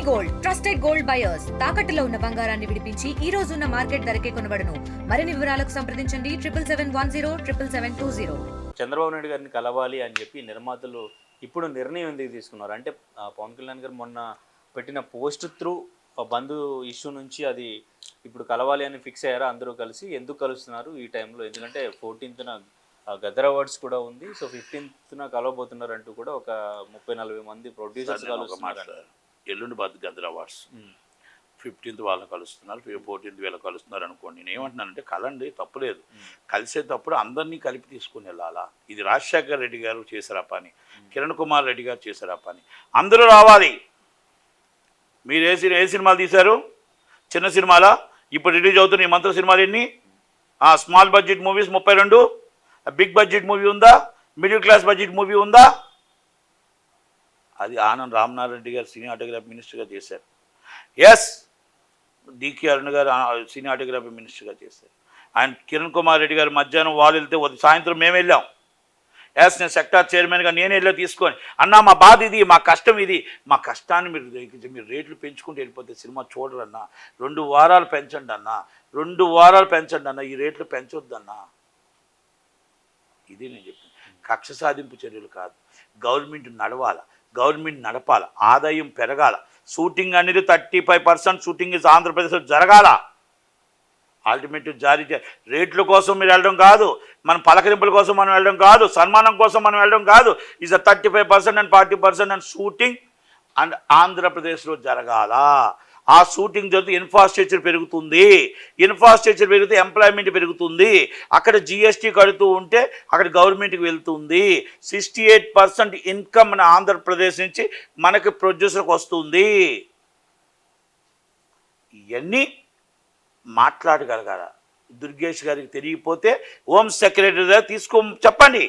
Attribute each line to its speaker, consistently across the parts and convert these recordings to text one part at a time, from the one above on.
Speaker 1: Gold trusted gold buyers తాకట్టులో ఉన్న బంగారాన్ని విడిపించి ఈ రోజు ఉన్న మార్కెట్ ధరకే కొనబడును. మరిన్ని వివరాలకు సంప్రదించండి 7710777720.
Speaker 2: చంద్రబాబు నాయుడు గారిని కలవాలి అని చెప్పి నిర్మాతలు ఇప్పుడు నిర్ణయం ఎందుకు తీసుకున్నారు అంటే పవన్ కళ్యాణ్ గారు మొన్న పెట్టిన పోస్ట్ త్రూ బంధు ఇష్యూ నుంచి అది ఇప్పుడు కలవాలి అని ఫిక్స్ అయ్యారా అందరూ కలిసి? ఎందుకు కలుస్తున్నారు ఈ టైంలో? ఎందుకంటే 14th గదర్ అవార్డ్స్ కూడా ఉంది, సో 15th కలవబోతున్నారు అంటూ కూడా ఒక 30-40 మంది ప్రొడ్యూసర్స్ కలుస్తున్నారు.
Speaker 3: ఎల్లుండి బాధ గదర్ అవార్డ్స్ 15th వాళ్ళని కలుస్తున్నారు, 14th వీళ్ళకి కలుస్తున్నారు అనుకోండి. నేను ఏమంటున్నానంటే కలండి, తప్పులేదు, కలిసేటప్పుడు అందరినీ కలిపి తీసుకుని వెళ్ళాలా. ఇది రాజశేఖర్ రెడ్డి గారు చేశారా పని, కిరణ్ కుమార్ రెడ్డి గారు చేశారా పని, అందరూ రావాలి. మీరు ఏ సినిమాలు తీశారు? చిన్న సినిమాలా? ఇప్పుడు రిలీజ్ అవుతున్న ఈ మంత్ర సినిమాలు ఎన్ని? Small budget movies 32, big budget movie ఉందా? మిడిల్ క్లాస్ బడ్జెట్ మూవీ ఉందా? అది ఆనంద్ రామనారాయణ రెడ్డి గారు సినిమాటోగ్రఫీ మినిస్టర్గా చేశారు. ఎస్, డికే అరుణ్ గారు సినిమాటోగ్రఫీ మినిస్టర్గా చేశారు. ఆయన కిరణ్ కుమార్ రెడ్డి గారు మధ్యాహ్నం వాళ్ళు వెళ్తే సాయంత్రం మేము వెళ్ళాం. ఎస్, నేను సెక్టార్ చైర్మన్గా నేను వెళ్ళా తీసుకొని, అన్నా మా బాధ ఇది, మా కష్టం ఇది, మా కష్టాన్ని మీరు రేట్లు పెంచుకుంటూ వెళ్ళిపోతే సినిమా చూడరన్నా, 2 వారాలు పెంచండి అన్నా, 2 వారాలు పెంచండి అన్న, ఈ రేట్లు పెంచొద్దన్నా. ఇది నేను చెప్పాను. కక్ష సాధింపు చర్యలు కాదు, గవర్నమెంట్ నడవాల, గవర్నమెంట్ నడపాల, ఆదాయం పెరగాల. షూటింగ్ అనేది 35% షూటింగ్ ఆంధ్రప్రదేశ్లో జరగాల. ఆల్టిమేటివ్ జారీ రేట్ల కోసం మీరు వెళ్ళడం కాదు, మన పలకరింపుల కోసం మనం వెళ్ళడం కాదు, సన్మానం కోసం మనం వెళ్ళడం కాదు. Is 35% and 40% and shooting and ఆంధ్రప్రదేశ్లో జరగాల. ఆ షూటింగ్ జరిగితే ఇన్ఫ్రాస్ట్రక్చర్ పెరుగుతుంది, ఇన్ఫ్రాస్ట్రక్చర్ పెరిగితే ఎంప్లాయ్మెంట్ పెరుగుతుంది. అక్కడ జిఎస్టీ కడుతూ ఉంటే అక్కడ గవర్నమెంట్కి వెళ్తుంది. 68% ఇన్కమ్ మన ఆంధ్రప్రదేశ్ నుంచి మనకి ప్రొడ్యూసర్కి వస్తుంది. ఇవన్నీ మాట్లాడగలగాల. దుర్గేష్ గారికి తెలియకపోతే హోమ్ సెక్రటరీ దగ్గర చెప్పండి.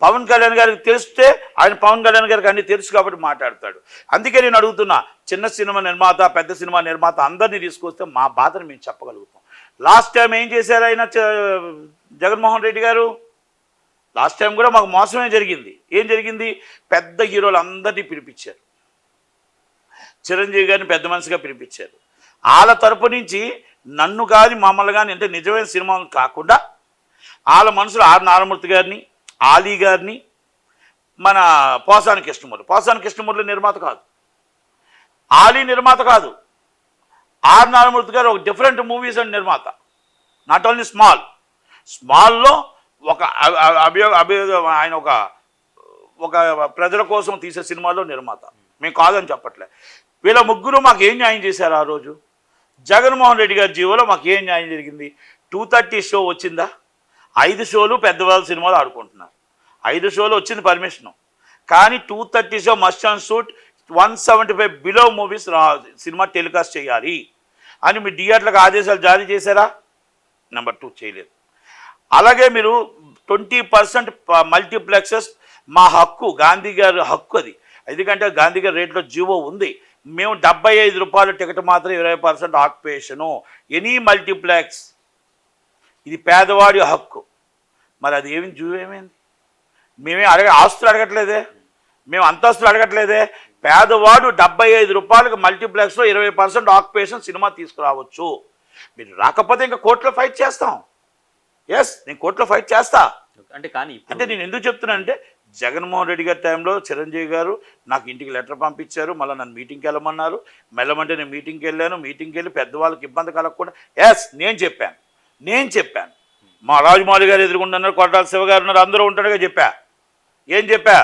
Speaker 3: పవన్ కళ్యాణ్ గారికి తెలిస్తే ఆయన పవన్ కళ్యాణ్ గారికి అన్నీ తెలుసు కాబట్టి మాట్లాడతాడు. అందుకే నేను అడుగుతున్నా, చిన్న సినిమా నిర్మాత, పెద్ద సినిమా నిర్మాత అందరినీ తీసుకొస్తే మా బాధను మేము చెప్పగలుగుతాం. లాస్ట్ టైం ఏం చేశారు ఆయన జగన్మోహన్ రెడ్డి గారు? లాస్ట్ టైం కూడా మాకు మోసమే జరిగింది. ఏం జరిగింది? పెద్ద హీరోలు అందరినీ పిలిపించారు, చిరంజీవి గారిని పెద్ద మనిషిగా పిలిపించారు. వాళ్ళ తరపు నుంచి నన్ను కానీ మమ్మల్ని కానీ, అంటే నిజమైన సినిమాలు కాకుండా వాళ్ళ మనుషులు ఆర్ నారాయణమూర్తి గారిని, ఆలీ గారిని, మన పోసాని కృష్ణమూర్తి నిర్మాత కాదు, ఆలీ నిర్మాత కాదు, ఆర్ నారాయణమూర్తి గారు ఒక డిఫరెంట్ మూవీస్ అండ్ నిర్మాత. నాట్ ఓన్లీ స్మాల్లో ఒక ఆయన ఒక ప్రజల కోసం తీసే సినిమాలో నిర్మాత. మేము కాదని చెప్పట్లే. వీళ్ళ ముగ్గురు మాకు ఏం న్యాయం చేశారు ఆ రోజు? జగన్మోహన్ రెడ్డి గారి జీవోలో మాకు ఏం న్యాయం జరిగింది? 2:30 షో వచ్చిందా? 5 షోలు పెద్దవాళ్ళ సినిమాలు ఆడుకుంటున్నారు. 5 షోలు వచ్చింది పర్మిషను, కానీ 2:30 show must and shoot 175 below movies cinema telecast చేయాలి అని మీ థియేటర్లకు ఆదేశాలు జారీ చేశారా? నెంబర్ 2 చేయలేదు. అలాగే మీరు 20% మల్టీప్లెక్సెస్ మా హక్కు, గాంధీ గారి హక్కు అది. ఎందుకంటే గాంధీ గారి రేట్లో జీవో ఉంది. మేము 75 రూపాయల టికెట్ మాత్రం 20% ఆక్యుపేషను ఎనీ మల్టీప్లెక్స్. ఇది పేదవాడి హక్కు. మరి అది ఏమైంది? మేమే ఆస్తులు అడగట్లేదే, మేము అంతస్తులు అడగట్లేదే. పేదవాడు 75 రూపాయలకు మల్టీప్లెక్స్లో 20% ఆక్యుపేషన్ సినిమా తీసుకురావచ్చు. మీరు రాకపోతే ఇంకా కోర్టులో ఫైట్ చేస్తాం. ఎస్, నేను కోర్టులో ఫైట్ చేస్తా. అంటే నేను ఎందుకు చెప్తున్నానంటే, జగన్మోహన్ రెడ్డి గారి టైంలో చిరంజీవి గారు నాకు ఇంటికి లెటర్ పంపించారు, మళ్ళీ నన్ను మీటింగ్కి వెళ్ళమన్నారు. వెళ్ళమంటే నేను మీటింగ్కి వెళ్ళాను. మీటింగ్కి వెళ్ళి పెద్దవాళ్ళకి ఇబ్బంది కలగకుండా ఎస్ నేను చెప్పాను. మా రాజమౌళి గారు ఎదురుగుంటున్నారు, కొట్టాల శివ గారు ఉన్నారు, అందరూ ఉంటాడుగా చెప్పా. ఏం చెప్పా?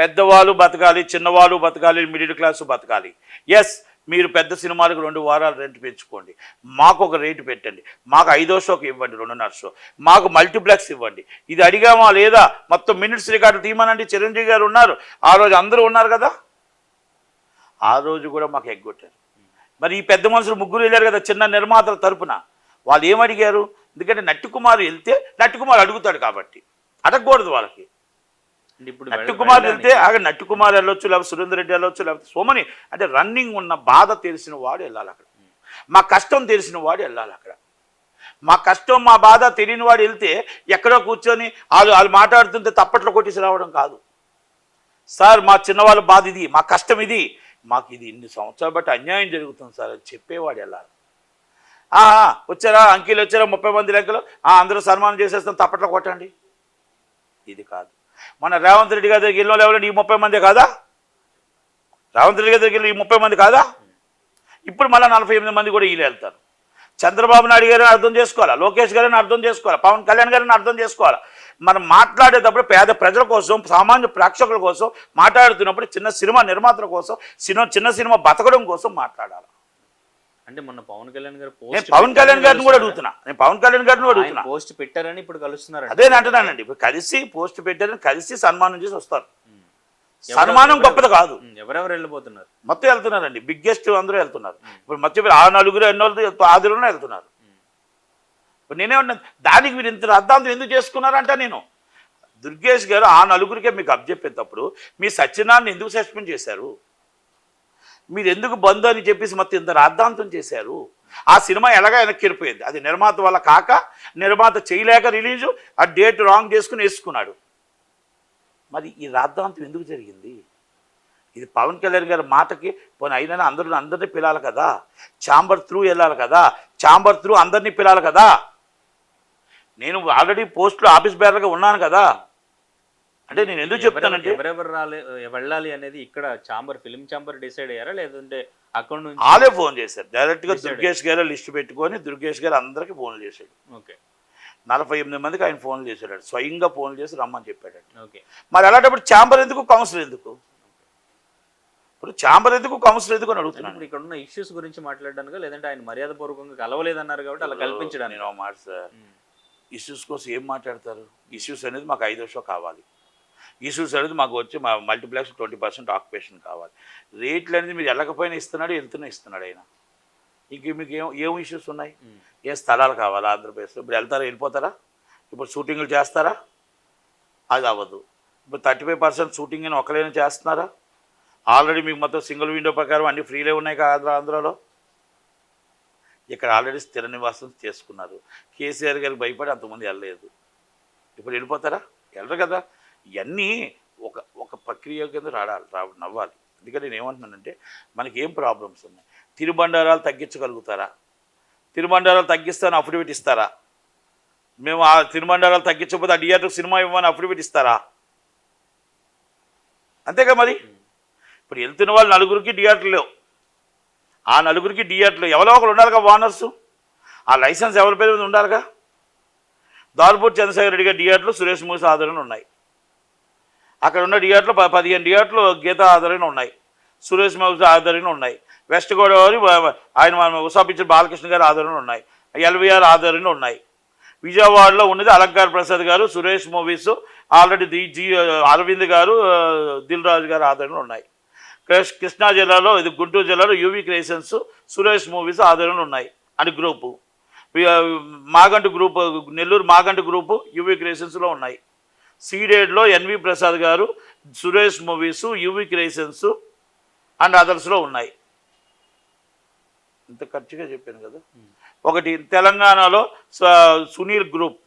Speaker 3: పెద్దవాళ్ళు బతకాలి, చిన్నవాళ్ళు బతకాలి, మిడిల్ క్లాసు బతకాలి. ఎస్, మీరు పెద్ద సినిమాలకు 2 వారాలు రెంట్ పెంచుకోండి, మాకు ఒక రేటు పెట్టండి, మాకు 5వ షోకి ఇవ్వండి, 2:30 షో, మాకు మల్టీప్లెక్స్ ఇవ్వండి. ఇది అడిగామా లేదా? మొత్తం మినిట్స్ రికార్డు తీయమనండి. చిరంజీవి గారు ఉన్నారు ఆ రోజు, అందరూ ఉన్నారు కదా. ఆ రోజు కూడా మాకు ఎగ్గొట్టారు. మరి ఈ పెద్ద మనుషులు ముగ్గురు వెళ్ళారు కదా చిన్న నిర్మాతల తరపున, వాళ్ళు ఏమడిగారు? ఎందుకంటే నట్టికుమార్ వెళ్తే నట్టికుమార్ అడుగుతాడు కాబట్టి అడగకూడదు వాళ్ళకి. నట్టికుమార్ వెళ్తే నట్టికుమార్ వెళ్ళొచ్చు, లేకపోతే సురేందర్ రెడ్డి వెళ్ళొచ్చు, లేకపోతే సోమని, అంటే రన్నింగ్ ఉన్న బాధ తెలిసిన వాడు వెళ్ళాలి అక్కడ. మా కష్టం తెలిసిన వాడు వెళ్ళాలి అక్కడ. మా కష్టం మా బాధ తెలియని వాడు వెళ్తే ఎక్కడో కూర్చొని వాళ్ళు మాట్లాడుతుంటే తప్పట్లో కొట్టేసి రావడం కాదు. సార్ మా చిన్నవాళ్ళ బాధ ఇది, మా కష్టం ఇది, మాకు ఇది ఇన్ని సంవత్సరాలు బట్టి అన్యాయం జరుగుతుంది సార్ అని చెప్పేవాడు ఎలా? వచ్చారా అంకీలు వచ్చారా 30 మంది లెక్కలు అందరూ సన్మానం చేసేస్తాం తప్పట్లో కొట్టండి. ఇది కాదు. మన రేవంత్ రెడ్డి గారి దగ్గర వెళ్ళిన లెవెల్ ఈ 30 మంది కాదా? రేవంత్ రెడ్డి గారి దగ్గర ఈ 30 మంది కాదా? ఇప్పుడు మళ్ళీ 48 మంది కూడా వీళ్ళు వెళ్తారు. చంద్రబాబు నాయుడు గారిని అర్థం చేసుకోవాలా, లోకేష్ గారిని అర్థం చేసుకోవాలా, పవన్ కళ్యాణ్ గారిని అర్థం చేసుకోవాలా. మనం మాట్లాడేటప్పుడు పేద ప్రజల కోసం, సామాన్య ప్రేక్షకుల కోసం మాట్లాడుతున్నప్పుడు చిన్న సినిమా నిర్మాతల కోసం, చిన్న సినిమా బతకడం కోసం మాట్లాడాలి.
Speaker 2: అంటే మొన్న పవన్ కళ్యాణ్ గారు
Speaker 3: పవన్ కళ్యాణ్ గారిని కూడా అడుగుతున్నా
Speaker 2: పోస్ట్ పెట్టారని ఇప్పుడు కలుస్తున్నారు.
Speaker 3: అదే అంటున్నానండి, ఇప్పుడు కలిసి పోస్ట్ పెట్టారని కలిసి సన్మానం చేసి వస్తారు. సన్మానం గొప్పది కాదు.
Speaker 2: ఎవరెవరు వెళ్ళిపోతున్నారు?
Speaker 3: మొత్తం వెళ్తున్నారండి, బిగ్గెస్ట్ అందరూ వెళ్తున్నారు. ఇప్పుడు మొత్తం ఆ నలుగురు ఎన్నో ఆదిలోనే వెళ్తున్నారు. ఇప్పుడు నేనేమన్నా దానికి మీరు ఇంత అర్థాంతం ఎందుకు చేసుకున్నారంట? నేను దుర్గేష్ గారు ఆ నలుగురికే మీకు అప్పచెప్పేటప్పుడు మీ సత్యనారాయణ ఎందుకు సస్పెండ్ చేశారు? మీరు ఎందుకు బంద్ అని చెప్పేసి మొత్తం ఇంత రాద్ధాంతం చేశారు? ఆ సినిమా ఎలాగా వెనక్కి వెళ్ళిపోయింది. అది నిర్మాత వల్ల కాక, నిర్మాత చేయలేక రిలీజు ఆ డేట్ రాంగ్ చేసుకుని వేసుకున్నాడు. మరి ఈ రాద్ధాంతం ఎందుకు జరిగింది? ఇది పవన్ కళ్యాణ్ గారి మాటకి పోనీ అయినా అందరినీ పిలాలి కదా, ఛాంబర్ త్రూ వెళ్ళాలి కదా, ఛాంబర్ త్రూ అందరినీ పిలాలి కదా. నేను ఆల్రెడీ పోస్ట్లో ఆఫీస్ బేరర్గా ఉన్నాను కదా. అంటే నేను ఎందుకు చెప్తానంటే
Speaker 2: ఎవరెవరు వెళ్ళాలి అనేది ఇక్కడ ఫిలిం ఛాంబర్ డిసైడ్ అయ్యారా, లేదంటే అక్కడ నుంచి
Speaker 3: వాళ్ళే ఫోన్ చేశారు డైరెక్ట్గా. దుర్గేష్ గారు లిస్ట్ పెట్టుకొని దుర్గేష్ గారు అందరికీ ఫోన్లు చేశాడు.
Speaker 2: ఓకే,
Speaker 3: 48 మందికి ఆయన ఫోన్లు చేశాడు, స్వయంగా ఫోన్లు చేసి రమ్మని చెప్పాడు.
Speaker 2: ఓకే,
Speaker 3: మరి అలాంటప్పుడు ఛాంబర్ ఎందుకు, కౌన్సిల్ ఎందుకు? ఇప్పుడు ఛాంబర్ ఎందుకు, కౌన్సిల్ ఎందుకు అని అడుగుతున్నాను.
Speaker 2: ఇక్కడ ఉన్న ఇష్యూస్ గురించి మాట్లాడడానికి, లేదంటే ఆయన మర్యాద పూర్వకంగా కలవలేదన్నారు కాబట్టి అలా కల్పించడానికి.
Speaker 3: నేను మాట సార్, ఇష్యూస్ కోసం ఏం మాట్లాడతారు? ఇష్యూస్ అనేది మాకు 5 షో కావాలి, ఇష్యూస్ అనేది మాకు వచ్చి మా మల్టీప్లెక్స్ 20% ఆక్యుపేషన్ కావాలి. రేట్లు అనేది మీరు వెళ్ళకపోయినా ఇస్తున్నాడు, ఇస్తున్నాడు ఆయన. ఇంక మీకు ఏం ఇష్యూస్ ఉన్నాయి? ఏ స్థలాలు కావాలా ఆంధ్రప్రదేశ్లో? ఇప్పుడు వెళ్తారా, వెళ్ళిపోతారా? ఇప్పుడు షూటింగ్లు చేస్తారా? అది అవ్వదు. ఇప్పుడు 35% షూటింగ్ అని ఒకరైనా చేస్తున్నారా? ఆల్రెడీ మీకు మొత్తం సింగిల్ విండో ప్రకారం అన్ని ఫ్రీలే ఉన్నాయి కదా ఆంధ్రాలో. ఇక్కడ ఆల్రెడీ స్థిర నివాసం చేసుకున్నారు. కేసీఆర్ గారికి భయపడి అంతమంది వెళ్ళలేదు. ఇప్పుడు వెళ్ళిపోతారా? వెళ్ళరు కదా. ఇవన్నీ ఒక ప్రక్రియ కింద నవ్వాలి. అందుకని నేను ఏమంటున్నానంటే మనకి ఏం ప్రాబ్లమ్స్ ఉన్నాయి? తిరుబండారాలు తగ్గించగలుగుతారా? తిరుబండారాలు తగ్గిస్తాను అఫిడవిట్ ఇస్తారా? మేము ఆ తిరుబండారాలు తగ్గించకపోతే ఆ థియేటర్ సినిమా ఇవ్వమని అఫిడవిట్ ఇస్తారా? అంతేగా. మరి ఇప్పుడు వెళ్తున్న వాళ్ళు నలుగురికి థియేటర్లు లేవు. ఆ నలుగురికి థియేటర్లు ఎవరో ఒకరు ఉండాలిగా, ఓనర్సు. ఆ లైసెన్స్ ఎవరి పేరు మీద ఉండాలిగా. దార్పూర్ చంద్రశేఖర్ రెడ్డి గారి థియేటర్లు సురేష్ మూసి ఆధ్వర్యంలో ఉన్నాయి. అక్కడ ఉన్న థియేటర్లు 15 థియేటర్లు గీతా ఆధ్వర్యంలో ఉన్నాయి, సురేష్ మూసి ఆధ్వర్యంలో ఉన్నాయి. వెస్ట్ గోదావరి ఆయన ఉసాపించిన బాలకృష్ణ గారి ఆధ్వర్యంలో ఉన్నాయి, ఎల్వీఆర్ ఆధ్వర్యంలో ఉన్నాయి. విజయవాడలో ఉన్నది అలంకార్ ప్రసాద్ గారు, సురేష్ మూవీస్ ఆల్రెడీ అరవింద్ గారు, దిల్ రాజు గారు ఆధ్వర్యంలో ఉన్నాయి. కృష్ణా జిల్లాలో ఇది గుంటూరు జిల్లాలో యూవీ క్రియేషన్స్, సురేష్ మూవీస్ ఆధ్వర్యంలో ఉన్నాయి అని group. Maganti group, Nellore Maganti group UV క్రియేషన్స్లో ఉన్నాయి. సీడెడ్లో N V Prasad garu, Suresh movies, UV creations and అదర్స్లో ఉన్నాయి. ఇంత ఖర్చుగా చెప్పాను కదా. ఒకటి తెలంగాణలో సునీల్ గ్రూప్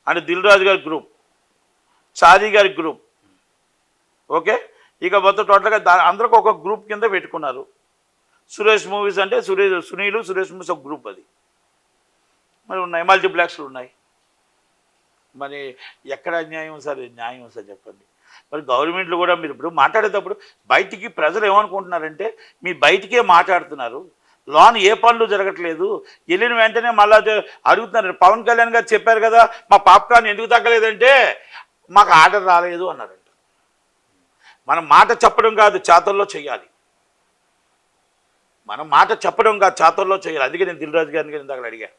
Speaker 3: అండ్ దిల్ రాజు గారి గ్రూప్, షాదీ గారి గ్రూప్. ఓకే, ఇక మొత్తం టోటల్గా అందరికి ఒక గ్రూప్ కింద పెట్టుకున్నారు. సురేష్ మూవీస్ అంటే సునీలు సురేష్ మూవీస్ ఒక గ్రూప్. అది మరి ఉన్నాయి, మల్టీప్లెక్స్లు ఉన్నాయి. మరి ఎక్కడ న్యాయం సార్? న్యాయం సార్ చెప్పండి. మరి గవర్నమెంట్లు కూడా మీరు ఇప్పుడు మాట్లాడేటప్పుడు బయటికి ప్రజలు ఏమనుకుంటున్నారంటే మీ బయటికే మాట్లాడుతున్నారు, లోన్ ఏ పనులు జరగట్లేదు. వెళ్ళిన వెంటనే మళ్ళీ అడుగుతున్నారు. పవన్ కళ్యాణ్ గారు చెప్పారు కదా, మా పాప్కార్న్ ఎందుకు తగ్గలేదంటే మాకు ఆర్డర్ రాలేదు అన్నారంట. మనం మాట చెప్పడం కాదు, చేతల్లో చేయాలి. మనం మాట చెప్పడం కాదు, చేతల్లో చేయాలి. అందుకే నేను దిల్ రాజు గారిని ఇందాక అడిగాను.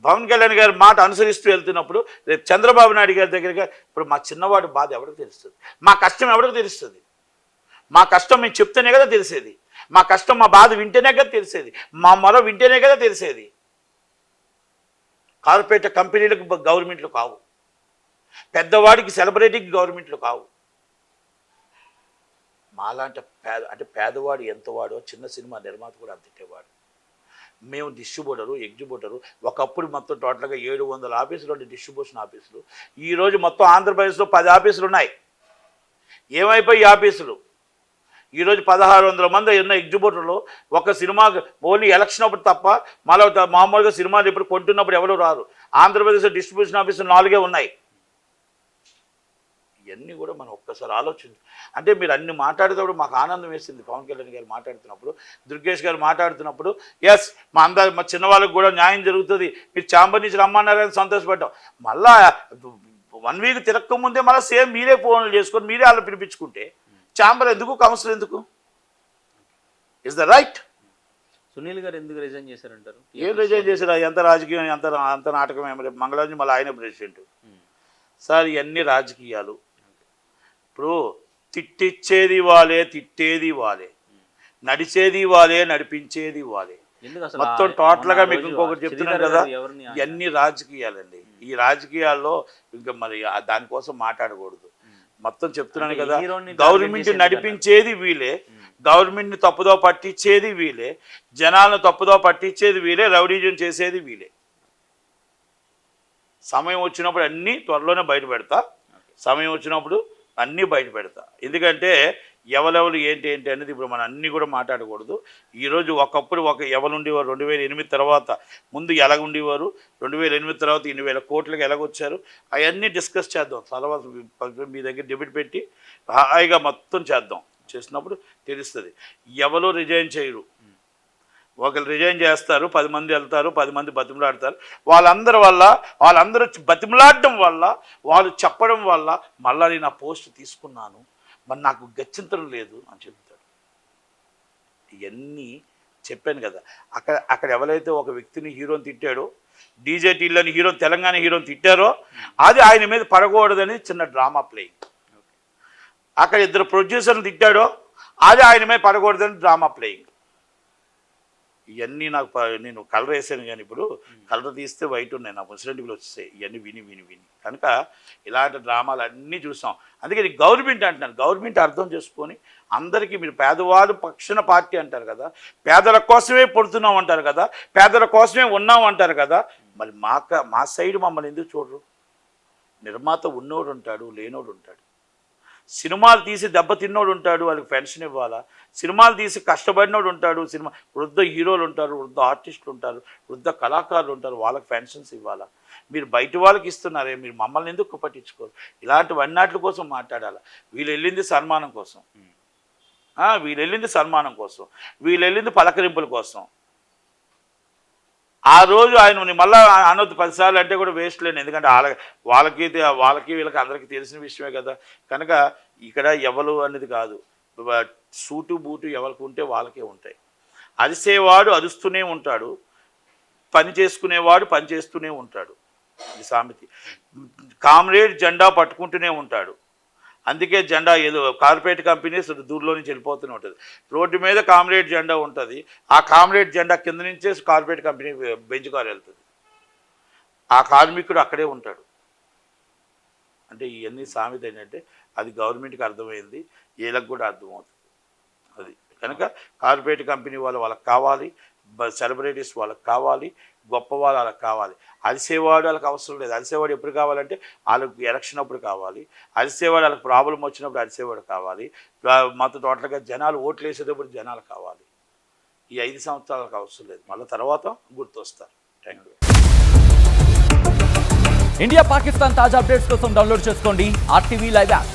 Speaker 3: పవన్ కళ్యాణ్ గారి మాట అనుసరిస్తూ వెళ్తున్నప్పుడు రేపు చంద్రబాబు నాయుడు గారి దగ్గరగా ఇప్పుడు మా చిన్నవాడి బాధ ఎవరికి తెలుస్తుంది? మా కష్టం ఎవరికి తెలుస్తుంది? మా కష్టం మేము చెప్తేనే కదా తెలిసేది. మా కష్టం మా బాధ వింటేనే కదా తెలిసేది. మా మొర వింటేనే కదా తెలిసేది. కార్పొరేట్ కంపెనీలకు గవర్నమెంట్లు కావు, పెద్దవాడికి సెలబ్రిటీకి గవర్నమెంట్లు కావు. మాలాంటి పేదవాడు ఎంతవాడో చిన్న సినిమా నిర్మాత కూడా అంతటేవాడు. మేము డిస్ట్రిబ్యూటరు, ఎగ్జిబ్యూటరు. ఒకప్పుడు మొత్తం టోటల్గా 700 ఆఫీసులు ఉండే డిస్ట్రిబ్యూషన్ ఆఫీసులు. ఈరోజు మొత్తం ఆంధ్రప్రదేశ్లో 10 ఆఫీసులు ఉన్నాయి. ఏమైపోయి ఆఫీసులు? ఈరోజు 1600 మంది ఉన్న ఎగ్జిబిటర్లు ఒక సినిమా ఓన్లీ ఎలక్షన్ అప్పుడు తప్ప మళ్ళీ మామూలుగా సినిమాలు ఇప్పుడు కొంటున్నప్పుడు ఎవరు రారు. ఆంధ్రప్రదేశ్ డిస్ట్రిబ్యూషన్ ఆఫీసులు 4 ఉన్నాయి. ఇవన్నీ కూడా మనం ఒక్కసారి ఆలోచించు. అంటే మీరు అన్ని మాట్లాడేటప్పుడు మాకు ఆనందం వేసింది. పవన్ కళ్యాణ్ గారు మాట్లాడుతున్నప్పుడు, దుర్గేష్ గారు మాట్లాడుతున్నప్పుడు, ఎస్ మా చిన్నవాళ్ళకి కూడా న్యాయం జరుగుతుంది, మీరు ఛాంబర్ నుంచి రమ్మన్నారని సంతోషపడ్డాం. మళ్ళా 1 వీక్ తిరక్క ముందే మళ్ళీ సేమ్ మీరే ఫోన్లు చేసుకొని మీరే వాళ్ళు పిలిపించుకుంటే ఛాంబర్ ఎందుకు, కౌన్సిల్ ఎందుకు? Is the right?
Speaker 2: Sunil garu ఎందుకు రిజైన్ చేశారంటారు?
Speaker 3: ఏం రిజైన్ చేశారు? ఎంత రాజకీయం, అంత నాటకం ఏమి. రేపు మంగళవారం మళ్ళీ ఆయన ప్రెసిడెంట్. సార్ ఇవన్నీ రాజకీయాలు. ఇప్పుడు తిట్టిచ్చేది వాళ్ళే, తిట్టేది వాళ్ళే, నడిచేది వాళ్ళే, నడిపించేది వాళ్ళే. మొత్తం టోటల్గా మీకు ఇంకొకటి చెప్తున్నాను కదా, ఇవన్నీ రాజకీయాలండి. ఈ రాజకీయాల్లో ఇంకా మరి దానికోసం మాట్లాడకూడదు. మొత్తం చెప్తున్నాను కదా, గవర్నమెంట్ నడిపించేది వీళ్ళే, గవర్నమెంట్ని తప్పుదో పట్టించేది వీళ్ళే, జనాలను తప్పుదో పట్టించేది వీళ్ళే, రౌడీజం చేసేది వీళ్ళే. సమయం వచ్చినప్పుడు అన్నీ త్వరలోనే బయట పెడతా. సమయం వచ్చినప్పుడు అన్నీ బయట పెడతా. ఎందుకంటే ఎవరెవరు ఏంటి అనేది ఇప్పుడు మనం అన్నీ కూడా మాట్లాడకూడదు. ఈరోజు ఒకప్పుడు ఎవరు ఉండేవారు 2008 తర్వాత, ముందు ఎలాగ ఉండేవారు, 2008 తర్వాత 2,000 కోట్లకి ఎలాగొచ్చారు, అవన్నీ డిస్కస్ చేద్దాం. తర్వాత మీ దగ్గర డిబేట్ పెట్టి హాయిగా మొత్తం చేద్దాం. చేసినప్పుడు తెలుస్తుంది. ఎవరు రిజైన్ చేయరు. ఒకరు రిజైన్ చేస్తారు, 10 మంది వెళ్తారు, 10 మంది బతిమలాడతారు. వాళ్ళందరూ బతిమలాడడం వల్ల, వాళ్ళు చెప్పడం వల్ల మళ్ళీ నేను ఆ పోస్ట్ తీసుకున్నాను, మరి నాకు గత్యంతరం లేదు అని చెప్తాడు. ఇవన్నీ చెప్పాను కదా. అక్కడ ఎవరైతే ఒక వ్యక్తిని హీరోని తిట్టాడో, డీజే టీలని హీరో, తెలంగాణ హీరోని తిట్టారో, అది ఆయన మీద పడకూడదని చిన్న డ్రామా ప్లేయింగ్. అక్కడ 2 ప్రొడ్యూసర్ని తిట్టాడో, అది ఆయన మీద పడకూడదని డ్రామా ప్లేయింగ్. ఇవన్నీ నేను కలర్ వేసాను, కానీ ఇప్పుడు కలర్ తీస్తే వైట్ ఉన్నాయి, నా మున్సిపాలిటీలో వచ్చేసాయి. ఇవన్నీ విని కనుక ఇలాంటి డ్రామాలు అన్నీ చూసాం. అందుకే గవర్నమెంట్ అంటున్నాను, గవర్నమెంట్ అర్థం చేసుకొని అందరికీ, మీరు పేదవాళ్ళు పక్షన పార్టీ అంటారు కదా, పేదల కోసమే పుడుతున్నాం అంటారు కదా, పేదల కోసమే ఉన్నాం అంటారు కదా, మరి మా సైడ్ మమ్మల్ని ఎందుకు చూడరు? నిర్మాత ఉన్నోడు ఉంటాడు, లేనోడు ఉంటాడు. సినిమాలు తీసి దెబ్బతిన్నోడు ఉంటాడు, వాళ్ళకి పెన్షన్ ఇవ్వాలా. సినిమాలు తీసి కష్టపడినోడు ఉంటాడు, వృద్ధ హీరోలు ఉంటారు, వృద్ధ ఆర్టిస్టులు ఉంటారు, వృద్ధ కళాకారులు ఉంటారు, వాళ్ళకి పెన్షన్స్ ఇవ్వాలా. మీరు బయట వాళ్ళకి ఇస్తున్నారే, మీరు మమ్మల్ని ఎందుకు పట్టించుకోరు? ఇలాంటివన్నిటి కోసం మాట్లాడాలి. వీళ్ళు వెళ్ళింది సన్మానం కోసం, వీళ్ళు వెళ్ళింది పలకరింపుల కోసం. ఆ రోజు ఆయన మళ్ళీ అనొద్దు 10 సార్లు అంటే కూడా వేస్ట్ లేని. ఎందుకంటే వాళ్ళకి వీళ్ళకి అందరికీ తెలిసిన విషయమే కదా. కనుక ఇక్కడ ఎవరు అనేది కాదు, సూటు బూటు ఎవరికి ఉంటే వాళ్ళకే ఉంటాయి. అరిసేవాడు అరుస్తూనే ఉంటాడు, పని చేసుకునేవాడు పని చేస్తూనే ఉంటాడు. ఈ సామెత. కామ్రేడ్ జెండా పట్టుకుంటూనే ఉంటాడు. అందుకే జెండా ఏదో కార్పొరేట్ కంపెనీస్ దూరంలో నుంచి వెళ్ళిపోతూనే ఉంటుంది. రోడ్డు మీద కామ్రేడ్ జెండా ఉంటుంది, ఆ కామ్రేడ్ జెండా కింద నుంచే కార్పొరేట్ కంపెనీ బెంచ్ కారు వెళ్తుంది. ఆ కార్మికుడు అక్కడే ఉంటాడు. అంటే ఇవన్నీ సామెత ఏంటంటే అది గవర్నమెంట్కి అర్థమైంది, వీళ్ళకి కూడా అర్థమవుతుంది. అది కనుక కార్పొరేట్ కంపెనీ వాళ్ళకి కావాలి, సెలబ్రిటీస్ వాళ్ళకి కావాలి, గొప్పవాళ్ళు వాళ్ళకి కావాలి. అరిసేవాడు వాళ్ళకి అవసరం లేదు. అరిసేవాడు ఎప్పుడు కావాలంటే వాళ్ళకి ఎలక్షన్ అప్పుడు కావాలి, అరిసేవాడు వాళ్ళకి ప్రాబ్లం వచ్చినప్పుడు అరిసేవాడు కావాలి, మొత్తం టోటల్గా జనాలు ఓట్లు వేసేటప్పుడు జనాలు కావాలి. ఈ 5 సంవత్సరాలకు అవసరం లేదు, మళ్ళీ తర్వాత గుర్తొస్తారు. Thank you.
Speaker 4: ఇండియా పాకిస్తాన్ తాజా అప్డేట్స్ కోసం డౌన్లోడ్ చేసుకోండి RTV లైవ్ యాప్.